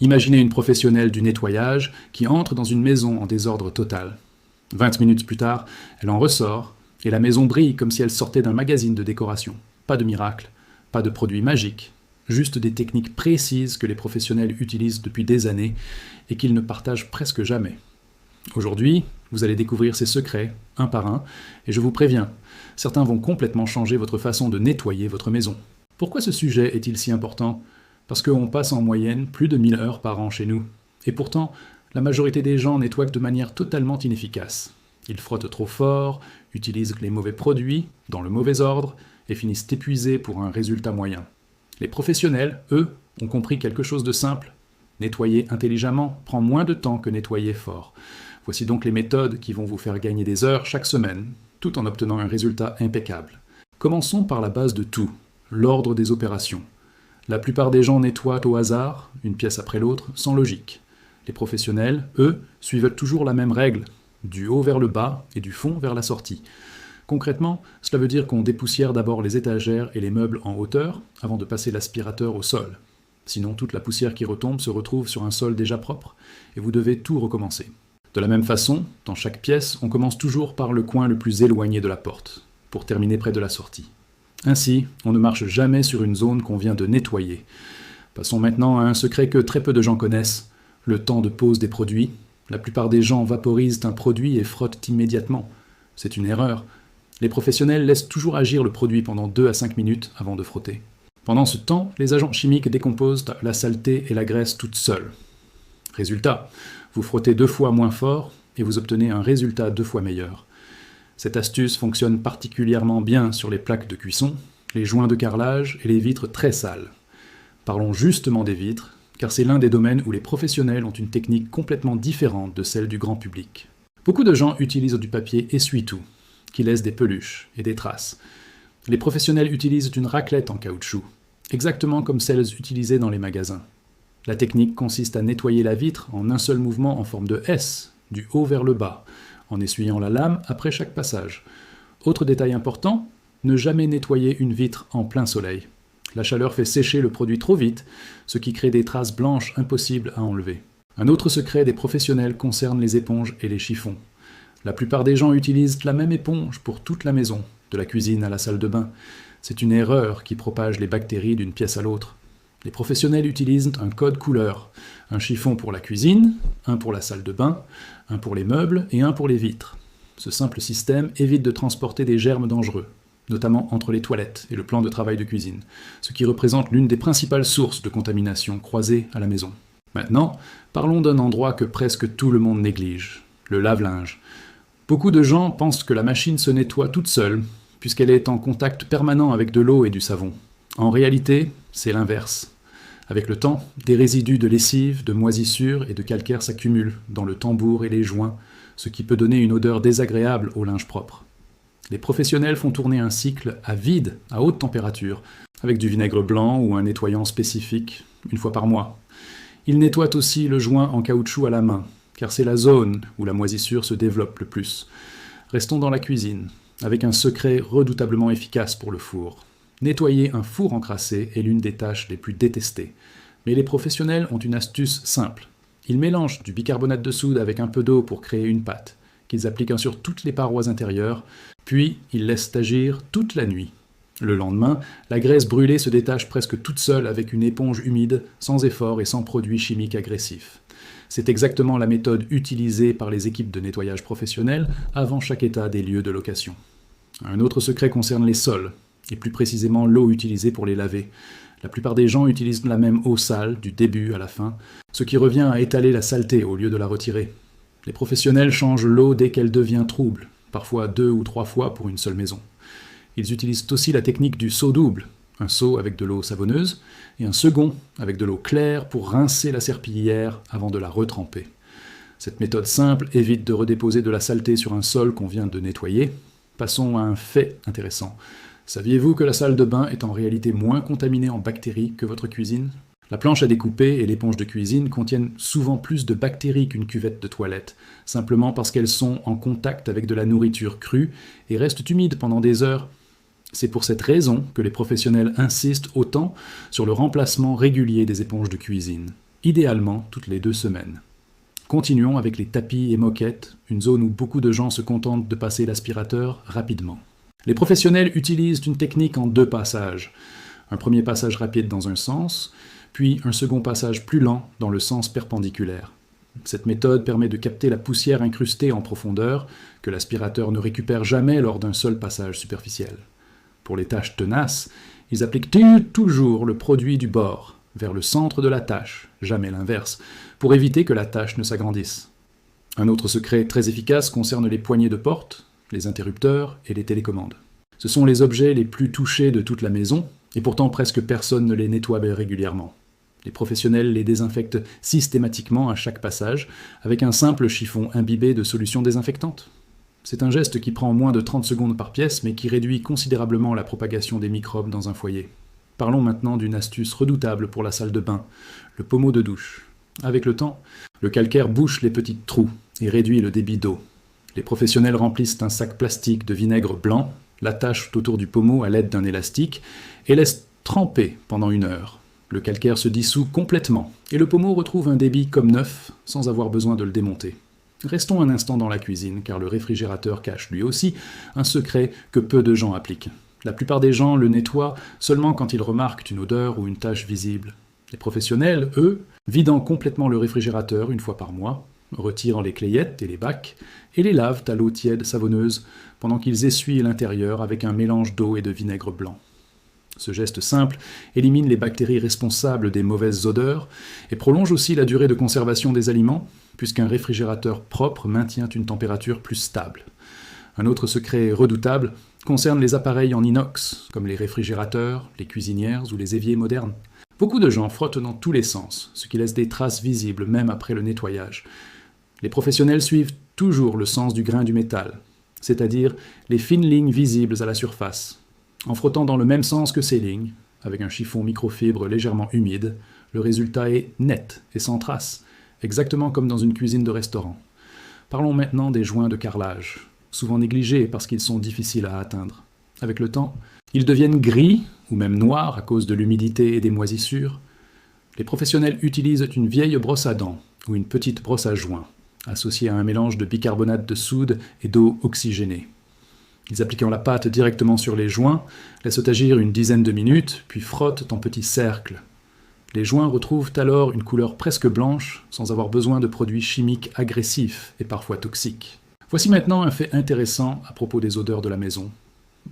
Imaginez une professionnelle du nettoyage qui entre dans une maison en désordre total. 20 minutes plus tard, elle en ressort, et la maison brille comme si elle sortait d'un magazine de décoration. Pas de miracle, pas de produits magiques, juste des techniques précises que les professionnels utilisent depuis des années et qu'ils ne partagent presque jamais. Aujourd'hui, vous allez découvrir ces secrets, un par un, et je vous préviens, certains vont complètement changer votre façon de nettoyer votre maison. Pourquoi ce sujet est-il si important ? Parce qu'on passe en moyenne plus de 1000 heures par an chez nous. Et pourtant, la majorité des gens nettoient de manière totalement inefficace. Ils frottent trop fort, utilisent les mauvais produits, dans le mauvais ordre, et finissent épuisés pour un résultat moyen. Les professionnels, eux, ont compris quelque chose de simple. Nettoyer intelligemment prend moins de temps que nettoyer fort. Voici donc les méthodes qui vont vous faire gagner des heures chaque semaine, tout en obtenant un résultat impeccable. Commençons par la base de tout, l'ordre des opérations. La plupart des gens nettoient au hasard, une pièce après l'autre, sans logique. Les professionnels, eux, suivent toujours la même règle, du haut vers le bas et du fond vers la sortie. Concrètement, cela veut dire qu'on dépoussière d'abord les étagères et les meubles en hauteur avant de passer l'aspirateur au sol. Sinon, toute la poussière qui retombe se retrouve sur un sol déjà propre et vous devez tout recommencer. De la même façon, dans chaque pièce, on commence toujours par le coin le plus éloigné de la porte, pour terminer près de la sortie. Ainsi, on ne marche jamais sur une zone qu'on vient de nettoyer. Passons maintenant à un secret que très peu de gens connaissent, le temps de pose des produits. La plupart des gens vaporisent un produit et frottent immédiatement. C'est une erreur. Les professionnels laissent toujours agir le produit pendant 2 à 5 minutes avant de frotter. Pendant ce temps, les agents chimiques décomposent la saleté et la graisse toutes seules. Résultat, vous frottez 2 fois moins fort et vous obtenez un résultat 2 fois meilleur. Cette astuce fonctionne particulièrement bien sur les plaques de cuisson, les joints de carrelage et les vitres très sales. Parlons justement des vitres, car c'est l'un des domaines où les professionnels ont une technique complètement différente de celle du grand public. Beaucoup de gens utilisent du papier essuie-tout, qui laisse des peluches et des traces. Les professionnels utilisent une raclette en caoutchouc, exactement comme celles utilisées dans les magasins. La technique consiste à nettoyer la vitre en un seul mouvement en forme de S, du haut vers le bas, en essuyant la lame après chaque passage. Autre détail important, ne jamais nettoyer une vitre en plein soleil. La chaleur fait sécher le produit trop vite, ce qui crée des traces blanches impossibles à enlever. Un autre secret des professionnels concerne les éponges et les chiffons. La plupart des gens utilisent la même éponge pour toute la maison, de la cuisine à la salle de bain. C'est une erreur qui propage les bactéries d'une pièce à l'autre. Les professionnels utilisent un code couleur, un chiffon pour la cuisine, un pour la salle de bain, un pour les meubles et un pour les vitres. Ce simple système évite de transporter des germes dangereux, notamment entre les toilettes et le plan de travail de cuisine, ce qui représente l'une des principales sources de contamination croisée à la maison. Maintenant, parlons d'un endroit que presque tout le monde néglige, le lave-linge. Beaucoup de gens pensent que la machine se nettoie toute seule, puisqu'elle est en contact permanent avec de l'eau et du savon. En réalité, c'est l'inverse. Avec le temps, des résidus de lessive, de moisissure et de calcaire s'accumulent dans le tambour et les joints, ce qui peut donner une odeur désagréable au linge propre. Les professionnels font tourner un cycle à vide, à haute température, avec du vinaigre blanc ou un nettoyant spécifique, une fois par mois. Ils nettoient aussi le joint en caoutchouc à la main, car c'est la zone où la moisissure se développe le plus. Restons dans la cuisine, avec un secret redoutablement efficace pour le four. Nettoyer un four encrassé est l'une des tâches les plus détestées. Mais les professionnels ont une astuce simple. Ils mélangent du bicarbonate de soude avec un peu d'eau pour créer une pâte, qu'ils appliquent sur toutes les parois intérieures, puis ils laissent agir toute la nuit. Le lendemain, la graisse brûlée se détache presque toute seule avec une éponge humide, sans effort et sans produits chimiques agressifs. C'est exactement la méthode utilisée par les équipes de nettoyage professionnelles avant chaque état des lieux de location. Un autre secret concerne les sols, et plus précisément l'eau utilisée pour les laver. La plupart des gens utilisent la même eau sale, du début à la fin, ce qui revient à étaler la saleté au lieu de la retirer. Les professionnels changent l'eau dès qu'elle devient trouble, parfois 2 ou 3 fois pour une seule maison. Ils utilisent aussi la technique du seau double, un seau avec de l'eau savonneuse, et un second avec de l'eau claire pour rincer la serpillière avant de la retremper. Cette méthode simple évite de redéposer de la saleté sur un sol qu'on vient de nettoyer. Passons à un fait intéressant. Saviez-vous que la salle de bain est en réalité moins contaminée en bactéries que votre cuisine ? La planche à découper et l'éponge de cuisine contiennent souvent plus de bactéries qu'une cuvette de toilette, simplement parce qu'elles sont en contact avec de la nourriture crue et restent humides pendant des heures. C'est pour cette raison que les professionnels insistent autant sur le remplacement régulier des éponges de cuisine. idéalement toutes les 2 semaines. Continuons avec les tapis et moquettes, une zone où beaucoup de gens se contentent de passer l'aspirateur rapidement. Les professionnels utilisent une technique en 2 passages. Un premier passage rapide dans un sens, puis un second passage plus lent dans le sens perpendiculaire. Cette méthode permet de capter la poussière incrustée en profondeur, que l'aspirateur ne récupère jamais lors d'un seul passage superficiel. Pour les tâches tenaces, ils appliquent toujours le produit du bord, vers le centre de la tâche, jamais l'inverse, pour éviter que la tâche ne s'agrandisse. Un autre secret très efficace concerne les poignées de porte, les interrupteurs et les télécommandes. Ce sont les objets les plus touchés de toute la maison, et pourtant presque personne ne les nettoie régulièrement. Les professionnels les désinfectent systématiquement à chaque passage, avec un simple chiffon imbibé de solution désinfectante. C'est un geste qui prend moins de 30 secondes par pièce, mais qui réduit considérablement la propagation des microbes dans un foyer. Parlons maintenant d'une astuce redoutable pour la salle de bain, le pommeau de douche. Avec le temps, le calcaire bouche les petits trous et réduit le débit d'eau. Les professionnels remplissent un sac plastique de vinaigre blanc, l'attachent autour du pommeau à l'aide d'un élastique et laissent tremper pendant 1 heure. Le calcaire se dissout complètement et le pommeau retrouve un débit comme neuf sans avoir besoin de le démonter. Restons un instant dans la cuisine car le réfrigérateur cache lui aussi un secret que peu de gens appliquent. La plupart des gens le nettoient seulement quand ils remarquent une odeur ou une tache visible. Les professionnels, eux, vidant complètement le réfrigérateur 1 fois par mois, retirent les clayettes et les bacs et les lavent à l'eau tiède savonneuse pendant qu'ils essuient l'intérieur avec un mélange d'eau et de vinaigre blanc. Ce geste simple élimine les bactéries responsables des mauvaises odeurs et prolonge aussi la durée de conservation des aliments, puisqu'un réfrigérateur propre maintient une température plus stable. Un autre secret redoutable concerne les appareils en inox, comme les réfrigérateurs, les cuisinières ou les éviers modernes. Beaucoup de gens frottent dans tous les sens, ce qui laisse des traces visibles même après le nettoyage. Les professionnels suivent toujours le sens du grain du métal, c'est-à-dire les fines lignes visibles à la surface. En frottant dans le même sens que ces lignes, avec un chiffon microfibre légèrement humide, le résultat est net et sans trace, exactement comme dans une cuisine de restaurant. Parlons maintenant des joints de carrelage, souvent négligés parce qu'ils sont difficiles à atteindre. Avec le temps, ils deviennent gris ou même noirs à cause de l'humidité et des moisissures. Les professionnels utilisent une vieille brosse à dents ou une petite brosse à joints, associée à un mélange de bicarbonate de soude et d'eau oxygénée. Ils appliquent la pâte directement sur les joints, laissent agir 10 de minutes, puis frottent en petits cercles. Les joints retrouvent alors une couleur presque blanche, sans avoir besoin de produits chimiques agressifs et parfois toxiques. Voici maintenant un fait intéressant à propos des odeurs de la maison.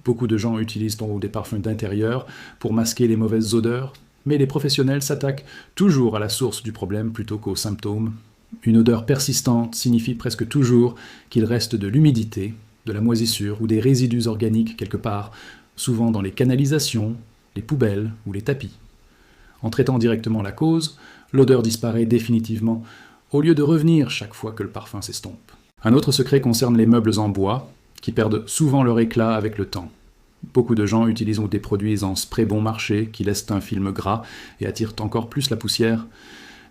Beaucoup de gens utilisent des parfums d'intérieur pour masquer les mauvaises odeurs, mais les professionnels s'attaquent toujours à la source du problème plutôt qu'aux symptômes. Une odeur persistante signifie presque toujours qu'il reste de l'humidité, de la moisissure ou des résidus organiques quelque part, souvent dans les canalisations, les poubelles ou les tapis. En traitant directement la cause, l'odeur disparaît définitivement, au lieu de revenir chaque fois que le parfum s'estompe. Un autre secret concerne les meubles en bois, qui perdent souvent leur éclat avec le temps. Beaucoup de gens utilisent des produits en spray bon marché qui laissent un film gras et attirent encore plus la poussière.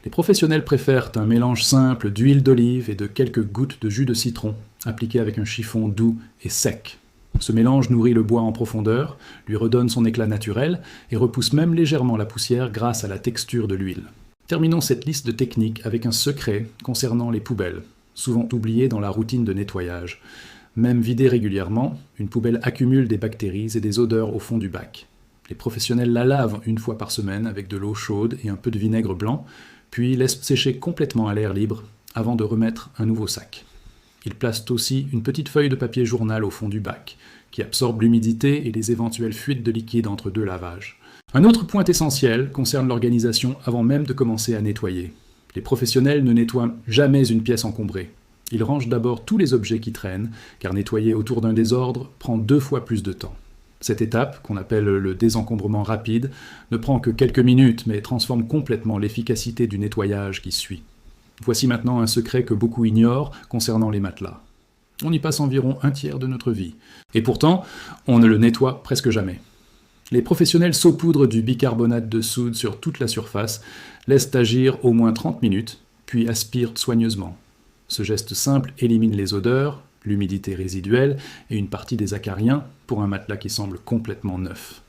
Les professionnels préfèrent un mélange simple d'huile d'olive et de quelques gouttes de jus de citron, appliqué avec un chiffon doux et sec. Ce mélange nourrit le bois en profondeur, lui redonne son éclat naturel et repousse même légèrement la poussière grâce à la texture de l'huile. Terminons cette liste de techniques avec un secret concernant les poubelles, souvent oubliées dans la routine de nettoyage. Même vidée régulièrement, une poubelle accumule des bactéries et des odeurs au fond du bac. Les professionnels la lavent 1 fois par semaine avec de l'eau chaude et un peu de vinaigre blanc, puis laissent sécher complètement à l'air libre avant de remettre un nouveau sac. Ils placent aussi une petite feuille de papier journal au fond du bac, qui absorbe l'humidité et les éventuelles fuites de liquide entre 2 lavages. Un autre point essentiel concerne l'organisation avant même de commencer à nettoyer. Les professionnels ne nettoient jamais une pièce encombrée. Ils rangent d'abord tous les objets qui traînent, car nettoyer autour d'un désordre prend 2 fois plus de temps. Cette étape, qu'on appelle le désencombrement rapide, ne prend que quelques minutes, mais transforme complètement l'efficacité du nettoyage qui suit. Voici maintenant un secret que beaucoup ignorent concernant les matelas. On y passe environ 1/3 de notre vie. Et pourtant, on ne le nettoie presque jamais. Les professionnels saupoudrent du bicarbonate de soude sur toute la surface, laissent agir au moins 30 minutes, puis aspirent soigneusement. Ce geste simple élimine les odeurs, l'humidité résiduelle et une partie des acariens pour un matelas qui semble complètement neuf.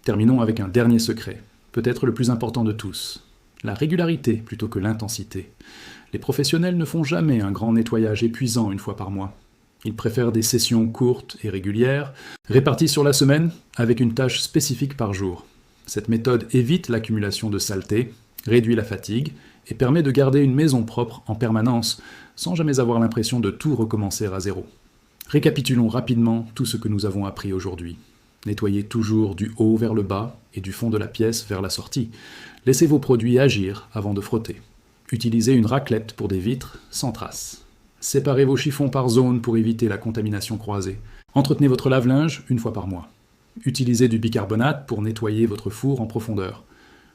Terminons avec un dernier secret, peut-être le plus important de tous, la régularité plutôt que l'intensité. Les professionnels ne font jamais un grand nettoyage épuisant une fois par mois. Ils préfèrent des sessions courtes et régulières, réparties sur la semaine, avec une tâche spécifique par jour. Cette méthode évite l'accumulation de saleté, réduit la fatigue et permet de garder une maison propre en permanence, sans jamais avoir l'impression de tout recommencer à zéro. Récapitulons rapidement tout ce que nous avons appris aujourd'hui. Nettoyez toujours du haut vers le bas et du fond de la pièce vers la sortie. Laissez vos produits agir avant de frotter. Utilisez une raclette pour des vitres sans traces. Séparez vos chiffons par zone pour éviter la contamination croisée. Entretenez votre lave-linge une fois par mois. Utilisez du bicarbonate pour nettoyer votre four en profondeur.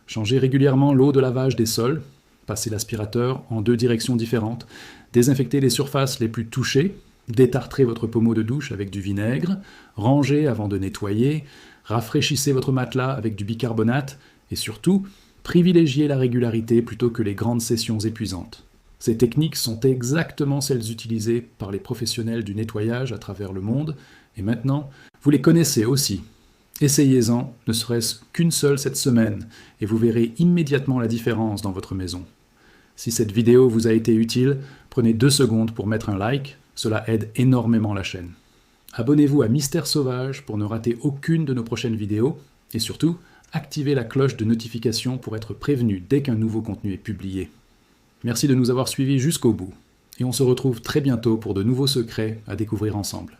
Changez régulièrement l'eau de lavage des sols. Passez l'aspirateur en 2 directions différentes. Désinfectez les surfaces les plus touchées. Détartrez votre pommeau de douche avec du vinaigre. Rangez avant de nettoyer. Rafraîchissez votre matelas avec du bicarbonate. Et surtout, privilégiez la régularité plutôt que les grandes sessions épuisantes. Ces techniques sont exactement celles utilisées par les professionnels du nettoyage à travers le monde, et maintenant, vous les connaissez aussi. Essayez-en, ne serait-ce qu'une seule cette semaine, et vous verrez immédiatement la différence dans votre maison. Si cette vidéo vous a été utile, prenez 2 secondes pour mettre un like, cela aide énormément la chaîne. Abonnez-vous à Mystère Sauvage pour ne rater aucune de nos prochaines vidéos, et surtout, activez la cloche de notification pour être prévenu dès qu'un nouveau contenu est publié. Merci de nous avoir suivis jusqu'au bout, et on se retrouve très bientôt pour de nouveaux secrets à découvrir ensemble.